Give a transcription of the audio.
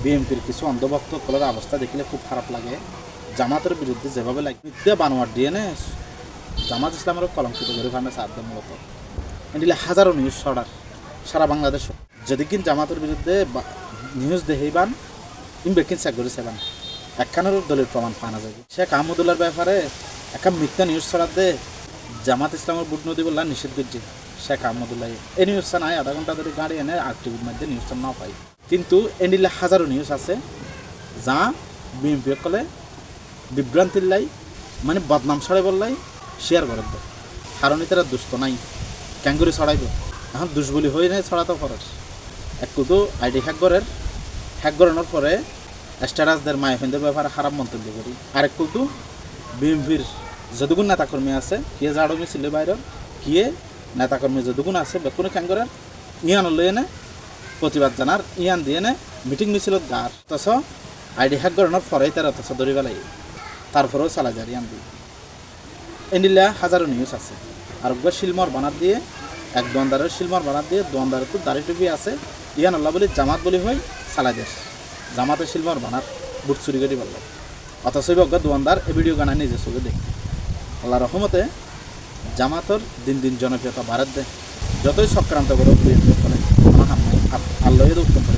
বিএনপির কিছু অন্ধভক্ত কলার অবস্থা দেখলে খুব খারাপ লাগে। জামাতের বিরুদ্ধে যেভাবে লাগে মিথ্যা বানোয়ার ডিএনএ জামাত ইসলামের কলঙ্কিত করে ফার্মে সাধ্য মূলত এদিলে হাজারো নিউজ ছড়ার সারা বাংলাদেশ যদি কিন জামাতের বিরুদ্ধে নিউজ দেহেইবান ইমবেকিন চেক করে সেবান একখানের দলের প্রমাণ পাওয়া যাবে। শেখ আহমদুল্লাহর ব্যাপারে একটা মিথ্যা নিউজ ছড়ার দে জামাত ইসলামের বুট নদী বললাম নিষেধ করছে শেখ আহমদুল্লাহ এই নিউজটা নাই আধা ঘন্টা ধরে গাড়ি এনে আর্টিভির মধ্যে নিউজটা না পাই কিন্তু এনিলে হাজারো নিউজ আছে যা বিএনপি কলে বিভ্রান্তির লাই মানে বদনাম ছড়াই বললাই শেয়ার করে দেয় কারণ তারা দুস্থ নাই ক্যাঙ্গুরি ছড়াইব এখন দুষ বলি হয়ে নাই ছড়াতে খরচ এক কুতু আইডি হ্যাক করানোর পরে স্ট্যাটাসদের মায়াফিনদের ব্যাপারে খারাপ মন্তব্য করি আরেক কুতু বিএনপির যতগুণ নেতাকর্মী আছে কিয়ে জাড়ো মিছিল বাইরের কিয়ে নেতাকর্মী যতগুণ আছে বেকুনে ক্যাঙ্গুরের ইয়ান লই এনে প্রতিবাদ জানার ইয়ান দিয়ে এনে মিটিং মিছিলত গার অথচ আইডি হ্যাক করানোর পরেই তারা অথচ ধরে পেলাই তারপরেও চালা যায় ইয়ান দিয়ে এনিলা হাজারো নিউজ আছে আর শিলমর বানাত দিয়ে এক দোয়ানদারের শিলমর বানাত দিয়ে দোয়ানদারের তো দাড়ি টুপি আছে ইয়ান আল্লাহ বলি জামাত বলি হয় চালা দেশ জামাতের শিলমর বানাত বুট চুরি করে বলল অথচ দোয়ানদার এই ভিডিও গানা নিজে চোখে দেখি আল্লাহ রহমতে জামাতর দিন দিন জনপ্রিয়তা বাড়াত দেয় যতই সক্রান্ত করে আমার আল্লাহ উত্তম করে